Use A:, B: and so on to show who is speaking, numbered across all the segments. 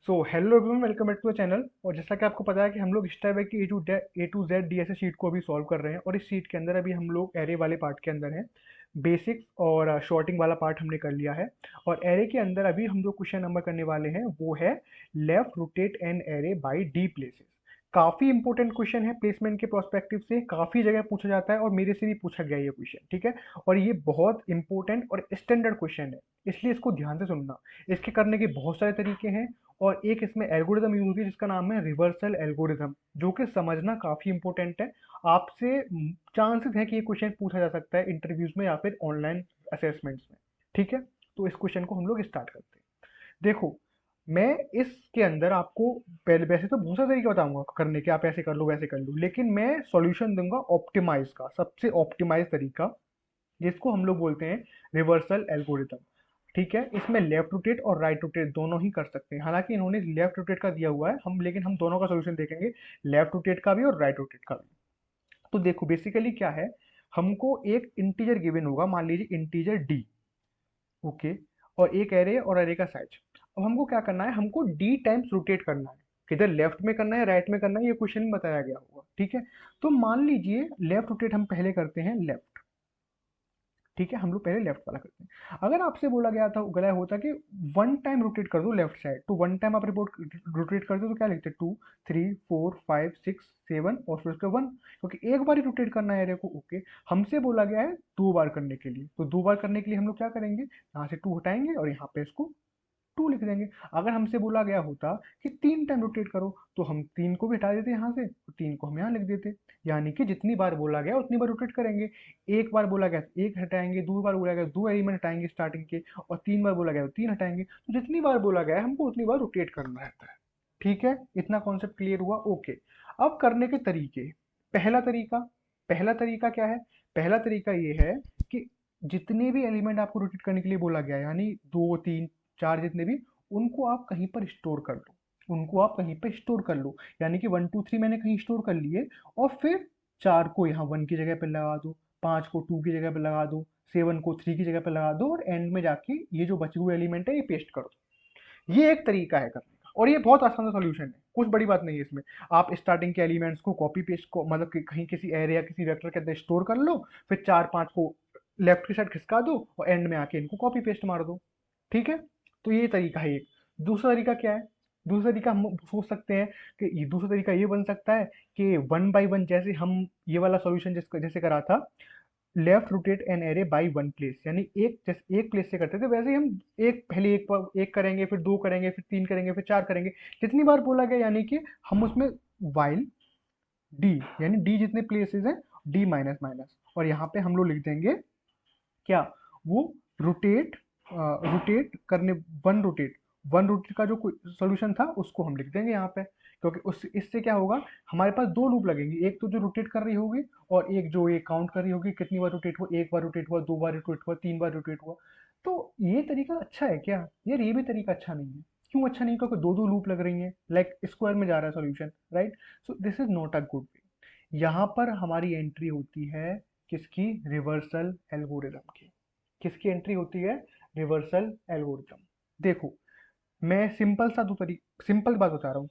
A: So hello everyone, welcome back to the channel. और जैसा कि आपको पता है कि हम लोग स्टेप की A to Z D S sheet को अभी सॉल्व कर रहे हैं, और इस शीट के अंदर अभी हम लोग एरे वाले पार्ट के अंदर हैं। बेसिक्स और शॉर्टिंग वाला पार्ट हमने कर लिया है। और एरे के अंदर अभी हम जो क्वेश्चन नंबर करने वाले हैं वो है left rotate an array by D places. काफी इंपॉर्टेंट क्वेश्चन है, प्लेसमेंट के प्रोस्पेक्टिव से काफी जगह पूछा जाता है और मेरे से भी पूछा गया ये क्वेश्चन, ठीक है। और ये बहुत इंपॉर्टेंट और स्टैंडर्ड क्वेश्चन है, इसलिए इसको ध्यान से सुनना। इसके करने के बहुत सारे तरीके हैं, और एक इसमें एल्गोरिदम यूज होती है जिसका नाम है रिवर्सल एल्गोरिदम, जो कि समझना काफी इंपॉर्टेंट है। आपसे चांसेस है कि ये क्वेश्चन पूछा जा सकता है इंटरव्यूज में या फिर ऑनलाइन असेसमेंट्स में, ठीक है। तो इस क्वेश्चन को हम लोग स्टार्ट करते हैं। देखो, मैं इसके अंदर आपको पहले वैसे तो बहुत सारे तरीके बताऊंगा करने के, आप ऐसे कर लो वैसे कर लो, लेकिन मैं सॉल्यूशन दूंगा ऑप्टिमाइज का, सबसे ऑप्टिमाइज तरीका, जिसको हम लोग बोलते हैं रिवर्सल एल्गोरिथम। ठीक है, इसमें लेफ्ट रोटेट और राइट रोटेट दोनों ही कर सकते हैं। हालांकि इन्होंने लेफ्ट रोटेट का दिया हुआ है, लेकिन हम दोनों का सोल्यूशन देखेंगे, लेफ्ट रोटेट का भी और राइट रोटेट का भी। तो देखो बेसिकली क्या है, हमको एक इंटीजर गिवन होगा, मान लीजिए इंटीजर डी, ओके, और एक एरे और एरे का साइज। अब हमको क्या करना है, हमको डी टाइम्स रोटेट करना है। किधर लेफ्ट में करना है राइट में करना है, ये क्वेश्चन में बताया गया होगा, ठीक है। तो मान लीजिए लेफ्ट रोटेट हम पहले करते हैं लेफ्ट, ठीक है। हम लोग पहले लेफ्ट वाला करते हैं। अगर आपसे बोला गया होता कि वन टाइम रोटेट कर दो लेफ्ट साइड, तो वन टाइम आप रिपोर्ट रोटेट कर दो तो क्या लिखते, 2 3 4 5 6 7 और फिर उसका 1, क्योंकि एक बार ही रोटेट करना है एरे को, ओके। हमसे बोला गया है दो बार करने के लिए, तो दो बार करने के लिए हम लोग क्या करेंगे, यहाँ से टू हटाएंगे और यहाँ पे इसको टू लिख देंगे। अगर हमसे बोला गया होता कि तीन टाइम रोटेट करो, तो हम तीन को भी हटा देते यहाँ से, तो तीन को हम यहाँ लिख देते। यानी कि जितनी बार बोला गया उतनी बार रोटेट करेंगे। एक बार बोला गया तो एक हटाएंगे, दो बार बोला गया दो एलिमेंट हटाएंगे स्टार्टिंग के, और तीन बार बोला गया तो तीन हटाएंगे। तो जितनी बार बोला गया है हमको उतनी बार रोटेट करना रहता है, ठीक है। इतना कॉन्सेप्ट क्लियर हुआ, ओके। अब करने के तरीके, पहला तरीका, पहला तरीका क्या है, पहला तरीका ये है कि जितने भी एलिमेंट आपको रोटेट करने के लिए बोला गया है, यानी दो तीन चार जितने भी, उनको आप कहीं पर स्टोर कर लो, उनको आप कहीं पर स्टोर कर लो। यानी कि वन टू थ्री मैंने कहीं स्टोर कर लिए, और फिर चार को यहाँ वन की जगह पर लगा दो, पांच को टू की जगह पर लगा दो, सेवन को थ्री की जगह पर लगा दो, और एंड में जाके ये जो बचे हुए एलिमेंट है ये पेस्ट कर दो। ये एक तरीका है करने का, और ये बहुत आसान सा सॉल्यूशन है, कुछ बड़ी बात नहीं है इसमें। आप स्टार्टिंग के एलिमेंट्स को कॉपी पेस्ट को मतलब कि कहीं किसी एरे या किसी वेक्टर के अंदर स्टोर कर लो, फिर चार पांच को लेफ्ट की साइड खिसका दो, और एंड में आके इनको कॉपी पेस्ट मार दो, ठीक है। तो ये तरीका है एक। दूसरा तरीका क्या है, दूसरा तरीका हम सोच सकते हैं कि ये दूसरा तरीका ये बन सकता है कि वन बाय वन, जैसे हम ये वाला सॉल्यूशन जिसका जैसे करा था, left rotate an array by one place, यानी एक जैसे एक प्लेस से करते थे वैसे ही हम एक पहले एक करेंगे, फिर दो करेंगे, फिर तीन करेंगे, फिर चार करेंगे, जितनी बार बोला गया। यानी कि हम उसमें वाइल डी, यानी डी जितने प्लेसेस हैं, डी माइनस माइनस, और यहाँ पे हम लोग लिख देंगे क्या, वो रोटेट, रोटेट करने, वन रोटेट का जो सोल्यूशन था उसको हम लिख देंगे यहाँ पे। क्योंकि उस इससे क्या होगा, हमारे पास दो लूप लगेंगी, एक तो जो रोटेट कर रही होगी, और एक जो ये काउंट कर रही होगी कितनी बार रोटेट हुआ, एक बार रोटेट हुआ, दो बार रोटेट हुआ, तीन बार रोटेट हुआ। तो ये तरीका अच्छा है क्या यार, ये भी तरीका अच्छा नहीं है। क्यों अच्छा नहीं, क्योंकि दो दो लूप लग रही हैं, लाइक स्क्वायर में जा रहा है solution, right. So this is not a good way. यहाँ पर हमारी एंट्री होती है किसकी, रिवर्सल एल्गोरिदम की। किसकी एंट्री होती है, रिवर्सल एल्गोरिथम। देखो, मैं सिंपल सा दो तरीके, सिंपल बात बता रहा हूँ,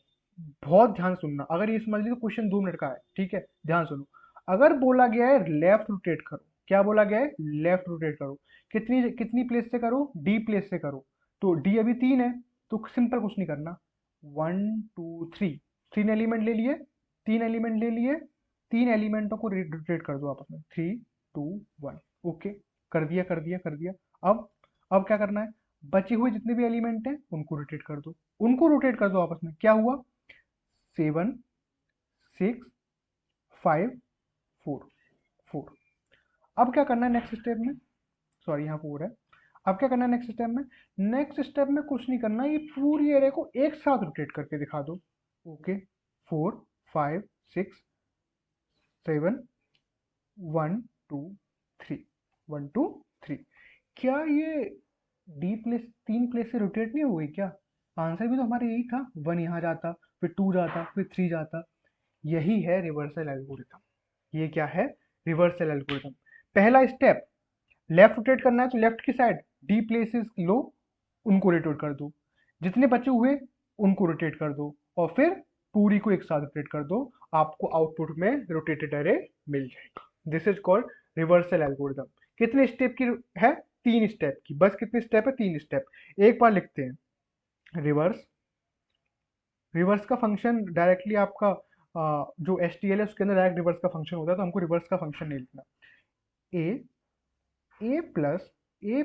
A: बहुत ध्यान सुनना। अगर ये समझ ली तो क्वेश्चन 2 मिनट का है, ठीक है, ध्यान सुनो। अगर बोला गया है लेफ्ट रोटेट करो, क्या बोला गया है, लेफ्ट रोटेट करो, कितनी कितनी प्लेस से करो, डी प्लेस से करो। तो डी अभी तीन है, तो सिंपल कुछ नहीं करना, वन टू थ्री, तीन एलिमेंट ले लिए, तीन एलिमेंट ले लिए, तीन एलिमेंटों को रोटेट कर दो आपस में, थ्री टू वन, ओके। कर दिया कर दिया कर दिया। अब क्या करना है, बचे हुए जितने भी एलिमेंट हैं उनको रोटेट कर दो, उनको रोटेट कर दो आपस में। क्या हुआ, seven, six, five, four, four. अब क्या करना है नेक्स्ट स्टेप में, सॉरी यहाँ फोर है। अब क्या करना है नेक्स्ट स्टेप में, नेक्स्ट स्टेप में कुछ नहीं करना, ये पूरी एरे को एक साथ रोटेट करके दिखा दो, okay. Four, five, six, seven, one two three, one two three. क्या ये डी प्लेस तीन प्लेस से रोटेट नहीं हो गई क्या, आंसर भी तो हमारा यही था, वन यहाँ जाता, फिर टू जाता, फिर थ्री जाता। यही है रिवर्सल एल्गोरिथम। ये क्या है, रिवर्सल एल्गोरिथम। पहला स्टेप, लेफ्ट रोटेट करना है तो लेफ्ट की साइड डी प्लेसेस लो, उनको रोटेट कर दो। जितने बचे हुए उनको रोटेट कर दो और फिर पूरी को एक साथ रोटेट कर दो, आपको आउटपुट में रोटेटेड एरे मिल जाएगा। This is called reversal algorithm. कितने स्टेप की है? 3 स्टेप की। बस कितने स्टेप है? 3 स्टेप। एक बार लिखते हैं रिवर्स। रिवर्स का फंक्शन डायरेक्टली आपका जो एस टी एल है उसके अंदर डायरेक्ट रिवर्स का फंक्शन होता है, तो हमको रिवर्स का फंक्शन नहीं लिखना। ए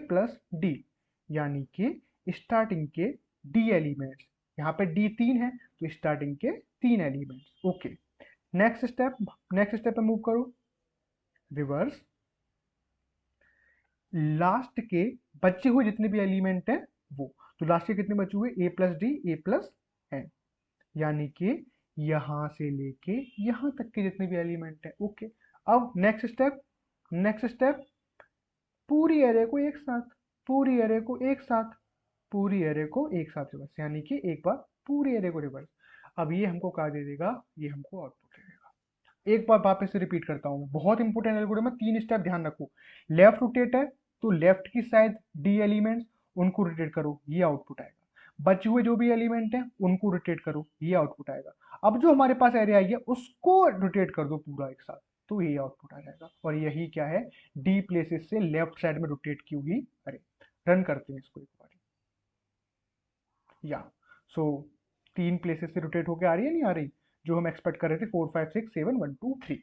A: प्लस डी, यानी कि स्टार्टिंग के डी एलिमेंट्स। यहाँ पे डी 3 है तो स्टार्टिंग के 3 एलिमेंट्स। ओके, नेक्स्ट स्टेप पे मूव करो। रिवर्स लास्ट के बचे हुए जितने भी एलिमेंट हैं वो, तो लास्ट के कितने बचे हुए? ए प्लस डी, ए प्लस एन, यानी कि यहां से लेके यहां तक के जितने भी एलिमेंट हैं। ओके, अब नेक्स्ट स्टेप पूरी एरे को एक साथ, पूरी एरे को एक साथ, पूरी एरे को एक साथ रिवर्स, यानी कि एक बार पूरी एरे को रिवर्स। अब ये हमको क्या दे देगा? ये हमको आउटपुट दे देगा। एक बार वापस से रिपीट करता हूँ, बहुत इंपॉर्टेंट एल्गोरिथम है, 3 स्टेप ध्यान रखो। लेफ्ट रोटेट है तो लेफ्ट की साइड डी एलिमेंट्स उनको रोटेट करो, ये आउटपुट आएगा। बचे हुए जो भी एलिमेंट है उनको रोटेट करो, ये आउटपुट आएगा। अब जो हमारे पास एरे आई है उसको रोटेट कर दो पूरा एक साथ, तो ये आउटपुट आ जाएगा। और यही क्या है? डी प्लेसेस से लेफ्ट साइड में रोटेट की हुई अरे। रन करते हैं इसको एक बार। या सो 3 प्लेसेस से रोटेट होके आ रही है, नहीं आ रही? जो हम एक्सपेक्ट कर रहे थे 4 5 6 7 1 2 3।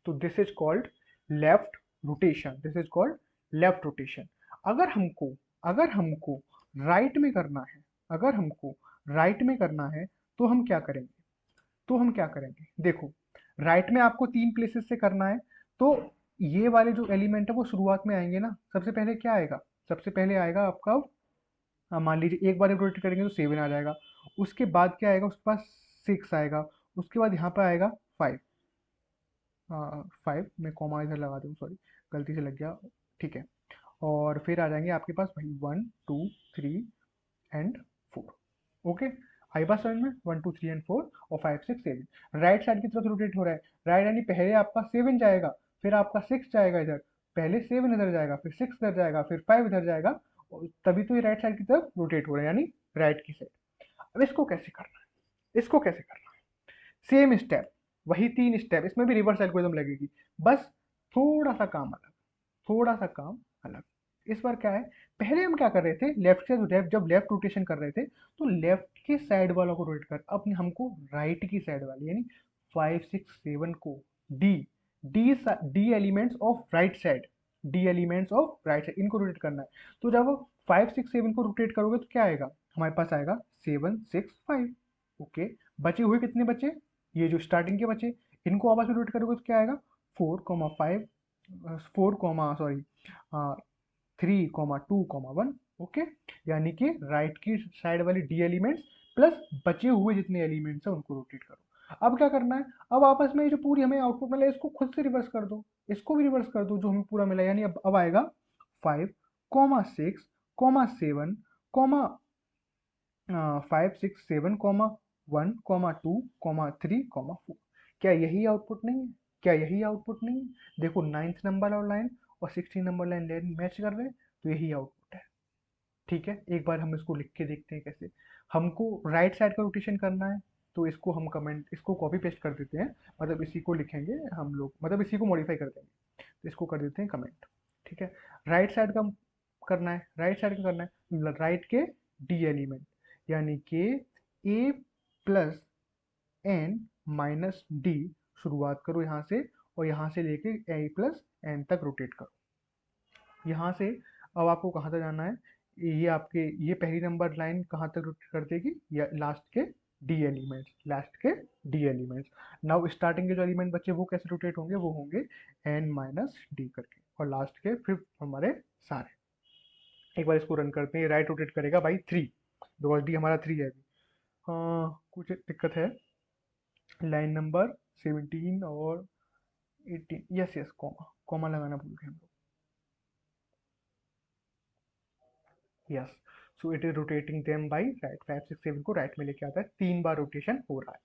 A: तो this is called left rotation, this is called left rotation. अगर हमको अगर हमको राइट में करना है, अगर हमको राइट में करना है तो हम क्या करेंगे? देखो, राइट में आपको 3 प्लेसेस से करना है, तो ये वाले जो एलिमेंट है वो शुरुआत में आएंगे ना। सबसे पहले क्या आएगा? सबसे पहले आएगा आपका, मान लीजिए एक बार रोटेट करेंगे तो 7 आ जाएगा। उसके बाद क्या आएगा? उसके पास 6 आएगा। उसके बाद यहाँ पे आएगा 5। 5 में कॉमा इधर लगा दूँ, सॉरी गलती से लग गया, ठीक है। और फिर आ जाएंगे आपके पास भाई 1 2 3 एंड 4। ओके, आई बात समझ में? 1 2 3 एंड 4 और 5 6 7 राइट साइड की तरफ रोटेट हो रहा है। राइट यानी पहले आपका 7 जाएगा, फिर आपका 6 जाएगा इधर, पहले 7 इधर जाएगा, फिर 6 इधर जाएगा, फिर 5 इधर जाएगा, और तभी तो ये राइट साइड की तरफ रोटेट हो रहा है, यानी राइट की साइड। अब इसको कैसे करना है? सेम स्टेप, वही 3 स्टेप, इसमें भी रिवर्स एल्गोरिथम लगेगी, बस थोड़ा सा काम अलग, थोड़ा सा काम अलग। इस बार क्या है? पहले हम क्या कर रहे थे? लेफ्ट से लेफ्ट, जब लेफ्ट रोटेशन कर रहे थे तो लेफ्ट के साइड वालों को रोटेट कर, अब हमको राइट की साइड वाली, यानी 5 6 7 को D D D elements of right side, D elements of right side इनको रोटेट करना है। तो जब 5 6 7 को रोटेट करोगे तो क्या आएगा? हमारे पास आएगा 7 6 5। ओके, बचे हुए कितने बचे? ये जो स्टार्टिंग के बचे, इनको आपस में रोटेट करोगे तो क्या आएगा? 4 5 4 सॉरी 3 2 1। ओके, यानी कि राइट की साइड वाली डी एलिमेंट्स प्लस बचे हुए जितने एलिमेंट्स हैं उनको रोटेट करो। अब क्या करना है? अब आपस में ये जो पूरी हमें आउटपुट मिला है इसको खुद से रिवर्स कर दो, इसको भी रिवर्स कर दो जो हमें पूरा मिला, यानी अब आएगा 5 6 7 5 6 7 1 2 3 4। क्या यही आउटपुट नहीं है? देखो, 9th नंबर और लाइन और 16 नंबर लाइन मैच कर रहे हैं, तो यही आउटपुट है। ठीक है, एक बार हम इसको लिख के देखते हैं कैसे। हमको राइट साइड का रोटेशन करना है, तो इसको हम कमेंट, इसको कॉपी पेस्ट कर देते हैं, मतलब इसी को लिखेंगे हम लोग, मतलब इसी को मॉडिफाई कर देंगे, तो इसको कर देते हैं कमेंट। ठीक है, राइट साइड का करना है, राइट के डी एलिमेंट, यानी कि ए प्लस एन माइनस डी, शुरुआत करो यहाँ से और यहाँ से लेके ए प्लस एन तक रोटेट करो। यहाँ से अब आपको कहाँ तक जाना है? ये आपके, ये पहली नंबर लाइन कहाँ तक रोटेट कर देगी? या लास्ट के डी एलिमेंट्स। नाउ स्टार्टिंग के जो एलिमेंट बचे वो कैसे रोटेट होंगे? वो होंगे एन माइनस डी करके, और लास्ट के फिर हमारे सारे। एक बार इसको रन करते हैं, राइट रोटेट करेगा भाई 3, बिकॉज डी हमारा 3 है अभी। कुछ दिक्कत है, लाइन नंबर 17 और 18, यस यस, कॉमा कॉमा लगाना भूल गए हम लोग। Yes, so it is rotating them by right, 5 6 7 को राइट में लेके आता है, 3 बार रोटेशन हो रहा है।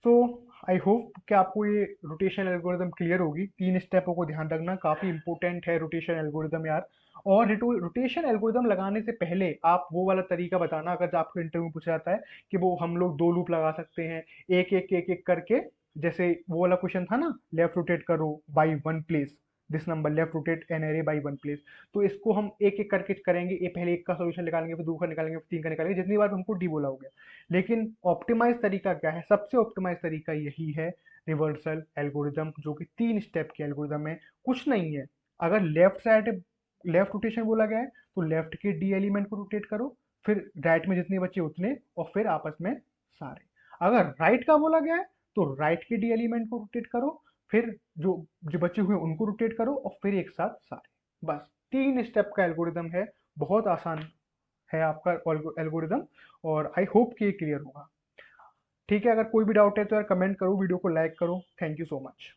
A: तो आई होप कि आपको ये रोटेशन एल्गोरिदम क्लियर होगी। 3 स्टेपों को ध्यान रखना काफ़ी इंपॉर्टेंट है रोटेशन एल्गोरिदम यार। और रोटेशन एल्गोरिदम लगाने से पहले आप वो वाला तरीका बताना, अगर आपको इंटरव्यू में पूछा जाता है कि वो हम लोग 2 लूप लगा सकते हैं, एक करके। जैसे वो वाला क्वेश्चन था ना, लेफ्ट रोटेट करो by 1 place, this number left rotate an array by 1 place. तो इसको हम एक करके करेंगे, ये पहले एक का सोल्यूशन निकालेंगे, फिर 2 का निकालेंगे, फिर 3 का निकालेंगे, जितनी बार हमको डी बोला हो गया। लेकिन ऑप्टिमाइज तरीका क्या है? सबसे ऑप्टिमाइज तरीका यही है, रिवर्सल एल्गोरिदम, जो कि 3 स्टेप की एल्गोरिदम है, कुछ नहीं है। अगर लेफ्ट साइड लेफ्ट रोटेशन बोला गया है, तो लेफ्ट के डी एलिमेंट को रोटेट करो, फिर राइट में जितने बचे उतने, और फिर आपस में सारे। अगर राइट का बोला गया है, तो राइट के डी एलिमेंट को रोटेट करो, फिर जो जो बचे हुए उनको रोटेट करो, और फिर एक साथ सारे। बस 3 स्टेप का एल्गोरिदम है, बहुत आसान है आपका एल्गोरिदम। और आई होप कि ये क्लियर होगा। ठीक है, अगर कोई भी डाउट है तो यार कमेंट करो, वीडियो को लाइक करो। Thank you so much.